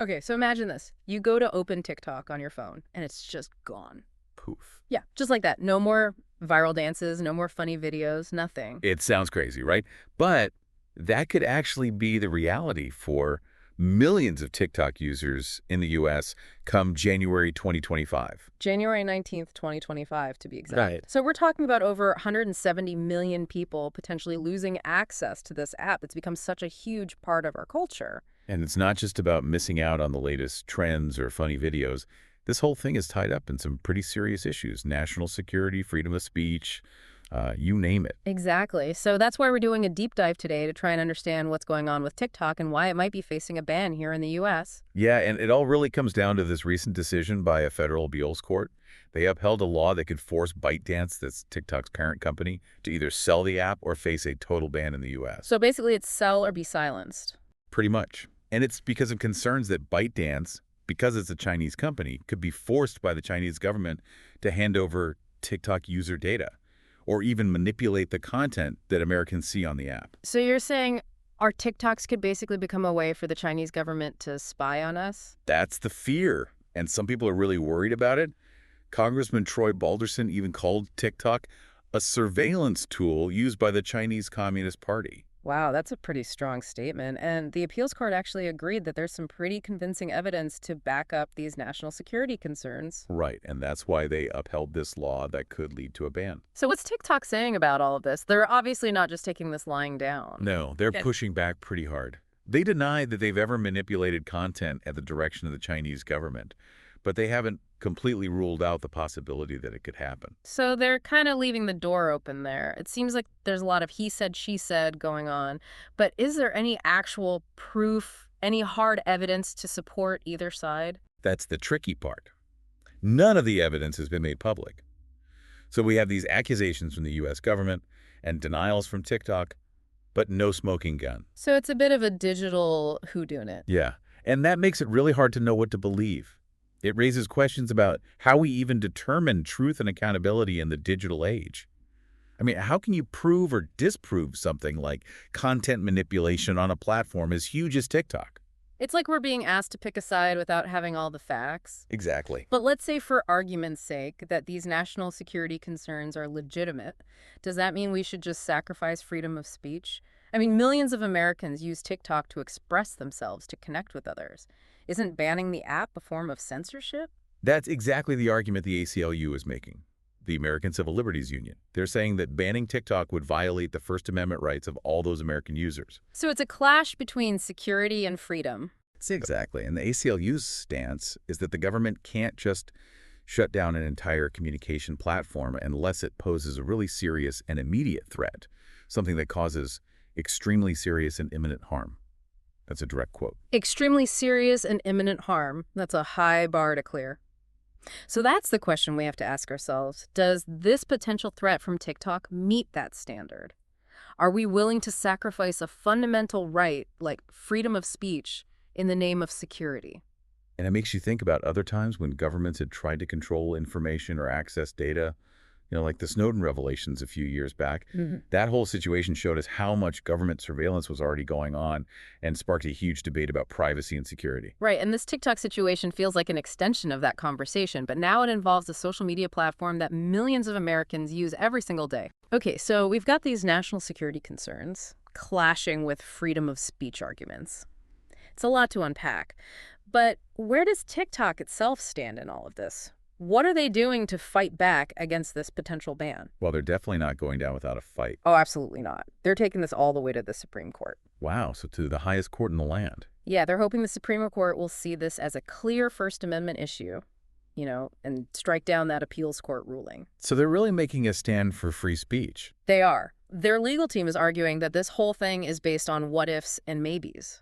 Okay, so imagine this. You go to open TikTok on your phone, and it's just gone. Poof. Yeah, just like that. No more viral dances, no more funny videos, nothing. It sounds crazy, right? But that could actually be the reality for millions of TikTok users in the U.S. come January 2025. January 19th, 2025, to be exact. Right. So we're talking about over 170 million people potentially losing access to this app that's become such a huge part of our culture. And it's not just about missing out on the latest trends or funny videos. This whole thing is tied up in some pretty serious issues: national security, freedom of speech, you name it. Exactly. So that's why we're doing a deep dive today to try and understand what's going on with TikTok and why it might be facing a ban here in the US. Yeah, and it all really comes down to this recent decision by a federal appeals court. They upheld a law that could force ByteDance, that's TikTok's parent company, to either sell the app or face a total ban in the U.S. So basically, it's sell or be silenced. Pretty much. And it's because of concerns that ByteDance, because it's a Chinese company, could be forced by the Chinese government to hand over TikTok user data or even manipulate the content that Americans see on the app. So you're saying our TikToks could basically become a way for the Chinese government to spy on us? That's the fear, and some people are really worried about it. Congressman Troy Balderson even called TikTok a surveillance tool used by the Chinese Communist Party. Wow, that's a pretty strong statement. And the appeals court actually agreed that there's some pretty convincing evidence to back up these national security concerns. Right, and that's why they upheld this law that could lead to a ban. So what's TikTok saying about all of this? They're obviously not just taking this lying down. No, they're Yeah. pushing back pretty hard. They deny that they've ever manipulated content at the direction of the Chinese government, but they haven't completely ruled out the possibility that it could happen. So they're kind of leaving the door open there. It seems like there's a lot of he said, she said going on. But is there any actual proof, any hard evidence to support either side? That's the tricky part. None of the evidence has been made public. So we have these accusations from the U.S. government and denials from TikTok, but no smoking gun. So it's a bit of a digital whodunit. Yeah, and that makes it really hard to know what to believe. It raises questions about how we even determine truth and accountability in the digital age. I mean, how can you prove or disprove something like content manipulation on a platform as huge as TikTok? It's like we're being asked to pick a side without having all the facts. Exactly. But let's say, for argument's sake, that these national security concerns are legitimate. Does that mean we should just sacrifice freedom of speech? I mean, millions of Americans use TikTok to express themselves, to connect with others. Isn't banning the app a form of censorship? That's exactly the argument the ACLU is making, the American Civil Liberties Union. They're saying that banning TikTok would violate the First Amendment rights of all those American users. So it's a clash between security and freedom. Exactly. And the ACLU's stance is that the government can't just shut down an entire communication platform unless it poses a really serious and immediate threat, something that causes extremely serious and imminent harm. That's a direct quote. Extremely serious and imminent harm. That's a high bar to clear. So that's the question we have to ask ourselves. Does this potential threat from TikTok meet that standard? Are we willing to sacrifice a fundamental right, like freedom of speech, in the name of security? And it makes you think about other times when governments had tried to control information or access data, like the Snowden revelations a few years back. That whole situation showed us how much government surveillance was already going on and sparked a huge debate about privacy and security. Right, and this TikTok situation feels like an extension of that conversation, but now it involves a social media platform that millions of Americans use every single day. Okay, so we've got these national security concerns clashing with freedom of speech arguments. It's a lot to unpack. But where does TikTok itself stand in all of this? What are they doing to fight back against this potential ban? Well, they're definitely not going down without a fight. Oh, absolutely not. They're taking this all the way to the Supreme Court. Wow, so to the highest court in the land. Yeah, they're hoping the Supreme Court will see this as a clear First Amendment issue, and strike down that appeals court ruling. So they're really making a stand for free speech. They are. Their legal team is arguing that this whole thing is based on what-ifs and maybes.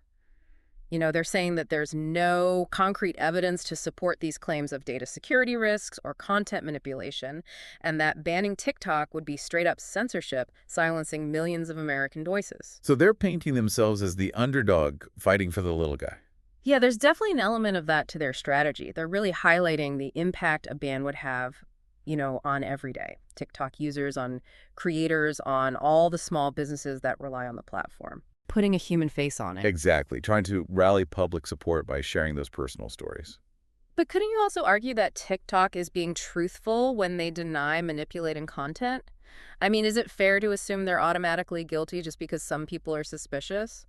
They're saying that there's no concrete evidence to support these claims of data security risks or content manipulation, and that banning TikTok would be straight-up censorship, silencing millions of American voices. So they're painting themselves as the underdog fighting for the little guy. Yeah, there's definitely an element of that to their strategy. They're really highlighting the impact a ban would have, on everyday TikTok users, on creators, on all the small businesses that rely on the platform. Putting a human face on it. Exactly, trying to rally public support by sharing those personal stories. But couldn't you also argue that TikTok is being truthful when they deny manipulating content? I mean, is it fair to assume they're automatically guilty just because some people are suspicious?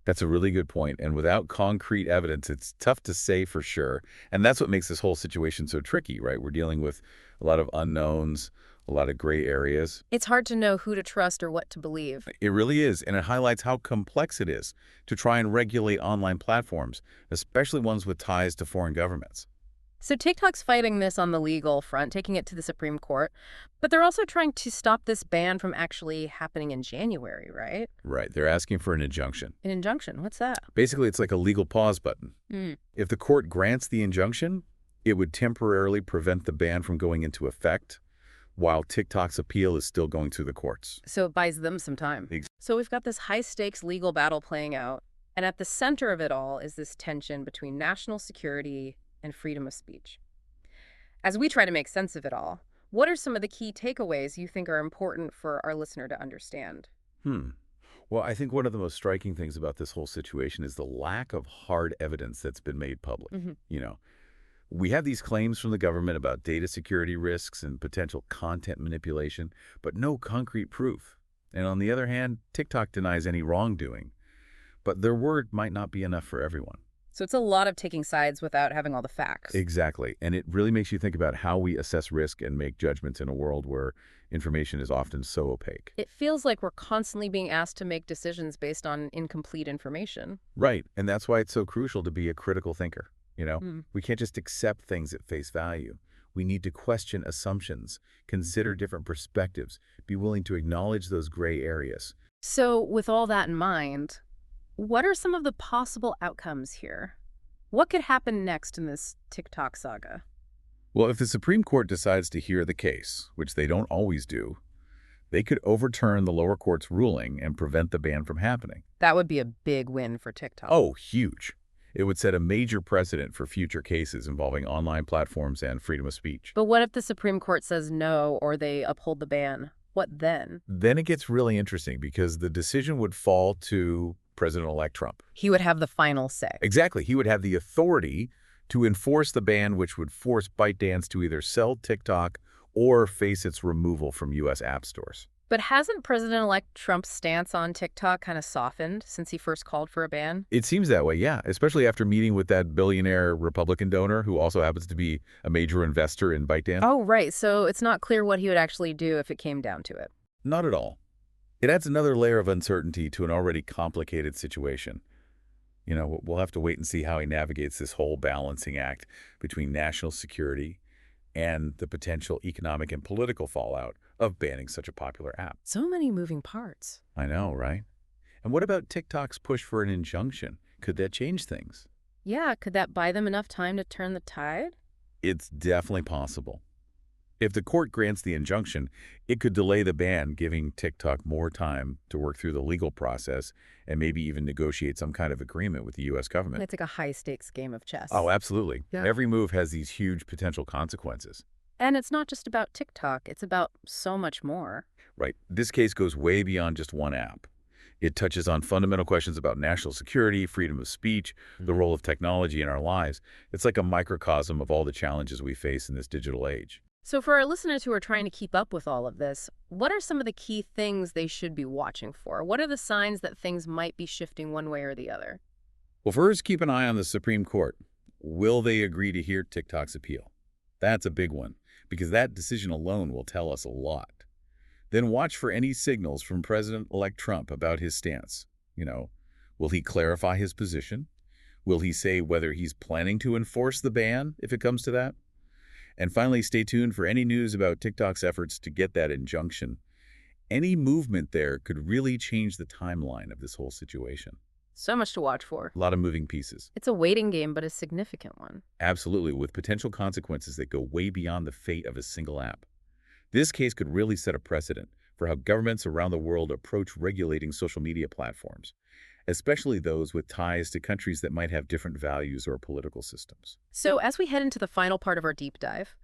That's a really good point, and without concrete evidence, it's tough to say for sure. And that's what makes this whole situation so tricky, right? We're dealing with a lot of unknowns, a lot of gray areas. It's hard to know who to trust or what to believe. It really is, and it highlights how complex it is to try and regulate online platforms, especially ones with ties to foreign governments. So TikTok's fighting this on the legal front, taking it to the Supreme Court, but they're also trying to stop this ban from actually happening in January, right? Right, they're asking for an injunction. An injunction, what's that? Basically, it's like a legal pause button. Hmm. If the court grants the injunction, it would temporarily prevent the ban from going into effect while TikTok's appeal is still going through the courts. So it buys them some time. So we've got this high-stakes legal battle playing out, and at the center of it all is this tension between national security and freedom of speech. As we try to make sense of it all, what are some of the key takeaways you think are important for our listener to understand? Well, I think one of the most striking things about this whole situation is the lack of hard evidence that's been made public. You know, we have these claims from the government about data security risks and potential content manipulation, but no concrete proof. And on the other hand, TikTok denies any wrongdoing, but their word might not be enough for everyone. So it's a lot of taking sides without having all the facts. Exactly. And it really makes you think about how we assess risk and make judgments in a world where information is often so opaque. It feels like we're constantly being asked to make decisions based on incomplete information. Right. And that's why it's so crucial to be a critical thinker. You know, we can't just accept things at face value. We need to question assumptions, consider different perspectives, be willing to acknowledge those gray areas. So with all that in mind, what are some of the possible outcomes here? What could happen next in this TikTok saga? Well, if the Supreme Court decides to hear the case, which they don't always do, they could overturn the lower court's ruling and prevent the ban from happening. That would be a big win for TikTok. Oh, huge. It would set a major precedent for future cases involving online platforms and freedom of speech. But what if the Supreme Court says no or they uphold the ban? What then? Then it gets really interesting because the decision would fall to President-elect Trump. He would have the final say. Exactly. He would have the authority to enforce the ban, which would force ByteDance to either sell TikTok or face its removal from U.S. app stores. But hasn't President-elect Trump's stance on TikTok kind of softened since he first called for a ban? It seems that way, yeah, especially after meeting with that billionaire Republican donor who also happens to be a major investor in ByteDance. Oh, right. So it's not clear what he would actually do if it came down to it. Not at all. It adds another layer of uncertainty to an already complicated situation. You know, we'll have to wait and see how he navigates this whole balancing act between national security and the potential economic and political fallout of banning such a popular app. So many moving parts. I know, right? And what about TikTok's push for an injunction? Could that change things? Yeah, could that buy them enough time to turn the tide? It's definitely possible. If the court grants the injunction, it could delay the ban, giving TikTok more time to work through the legal process and maybe even negotiate some kind of agreement with the U.S. government. It's like a high-stakes game of chess. Oh, absolutely. Yeah. Every move has these huge potential consequences. And it's not just about TikTok. It's about so much more. Right. This case goes way beyond just one app. It touches on fundamental questions about national security, freedom of speech, the role of technology in our lives. It's like a microcosm of all the challenges we face in this digital age. So for our listeners who are trying to keep up with all of this, what are some of the key things they should be watching for? What are the signs that things might be shifting one way or the other? Well, first, keep an eye on the Supreme Court. Will they agree to hear TikTok's appeal? That's a big one, because that decision alone will tell us a lot. Then watch for any signals from President-elect Trump about his stance. You know, will he clarify his position? Will he say whether he's planning to enforce the ban if it comes to that? And finally, stay tuned for any news about TikTok's efforts to get that injunction. Any movement there could really change the timeline of this whole situation. So much to watch for. A lot of moving pieces. It's a waiting game, but a significant one. Absolutely, with potential consequences that go way beyond the fate of a single app. This case could really set a precedent for how governments around the world approach regulating social media platforms, especially those with ties to countries that might have different values or political systems. So as we head into the final part of our deep dive,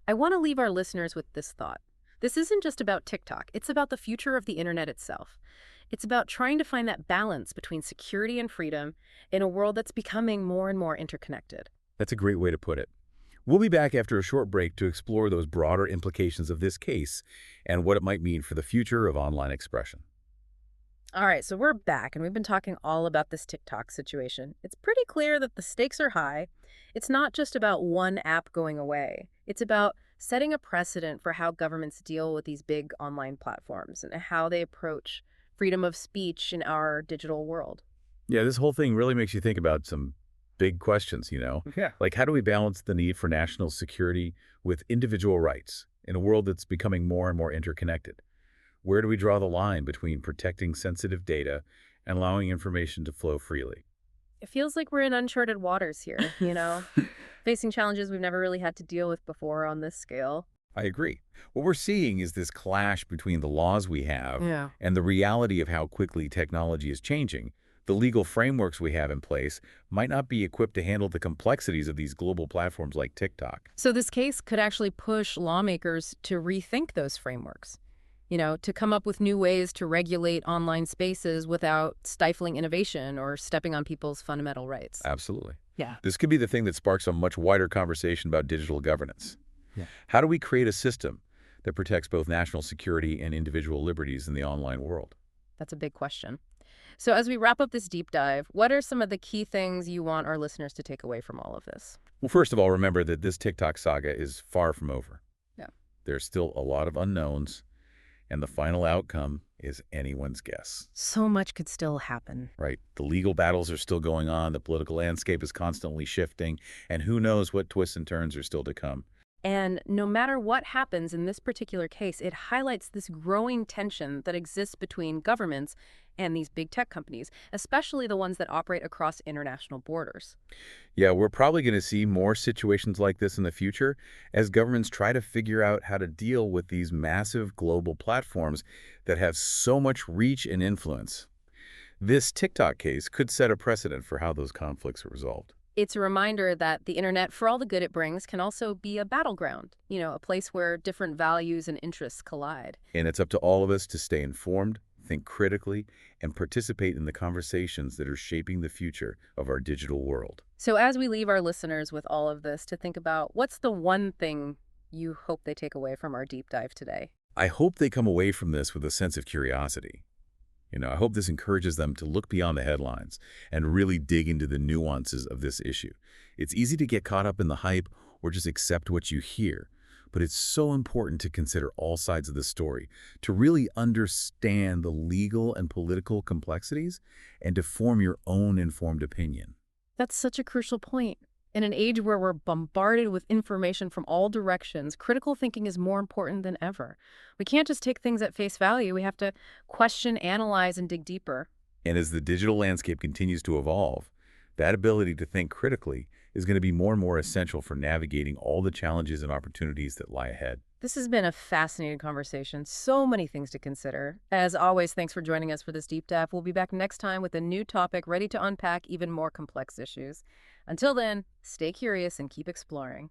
I want to leave our listeners with this thought. This isn't just about TikTok. It's about the future of the internet itself. It's about trying to find that balance between security and freedom in a world that's becoming more and more interconnected. That's a great way to put it. We'll be back after a short break to explore those broader implications of this case and what it might mean for the future of online expression. All right, so we're back and we've been talking all about this TikTok situation. It's pretty clear that the stakes are high. It's not just about one app going away. It's about setting a precedent for how governments deal with these big online platforms and how they approach freedom of speech in our digital world. Yeah, this whole thing really makes you think about some big questions. Yeah. Like how do we balance the need for national security with individual rights in a world that's becoming more and more interconnected? Where do we draw the line between protecting sensitive data and allowing information to flow freely? It feels like we're in uncharted waters here, facing challenges we've never really had to deal with before on this scale. I agree. What we're seeing is this clash between the laws we have Yeah. and the reality of how quickly technology is changing. The legal frameworks we have in place might not be equipped to handle the complexities of these global platforms like TikTok. So this case could actually push lawmakers to rethink those frameworks, to come up with new ways to regulate online spaces without stifling innovation or stepping on people's fundamental rights. Absolutely. Yeah. This could be the thing that sparks a much wider conversation about digital governance. Yeah. How do we create a system that protects both national security and individual liberties in the online world? That's a big question. So as we wrap up this deep dive, what are some of the key things you want our listeners to take away from all of this? Well, first of all, remember that this TikTok saga is far from over. Yeah. There's still a lot of unknowns, and the final outcome is anyone's guess. So much could still happen. Right? The legal battles are still going on, the political landscape is constantly shifting, and who knows what twists and turns are still to come. And no matter what happens in this particular case, it highlights this growing tension that exists between governments and these big tech companies, especially the ones that operate across international borders. Yeah, we're probably going to see more situations like this in the future as governments try to figure out how to deal with these massive global platforms that have so much reach and influence. This TikTok case could set a precedent for how those conflicts are resolved. It's a reminder that the internet, for all the good it brings, can also be a battleground, a place where different values and interests collide. And it's up to all of us to stay informed, think critically, and participate in the conversations that are shaping the future of our digital world. So as we leave our listeners with all of this to think about, what's the one thing you hope they take away from our deep dive today? I hope they come away from this with a sense of curiosity. I hope this encourages them to look beyond the headlines and really dig into the nuances of this issue. It's easy to get caught up in the hype or just accept what you hear, but it's so important to consider all sides of the story, to really understand the legal and political complexities, and to form your own informed opinion. That's such a crucial point. In an age where we're bombarded with information from all directions, critical thinking is more important than ever. We can't just take things at face value. We have to question, analyze, and dig deeper. And as the digital landscape continues to evolve, that ability to think critically is going to be more and more essential for navigating all the challenges and opportunities that lie ahead. This has been a fascinating conversation. So many things to consider. As always, thanks for joining us for this deep dive. We'll be back next time with a new topic ready to unpack even more complex issues. Until then, stay curious and keep exploring.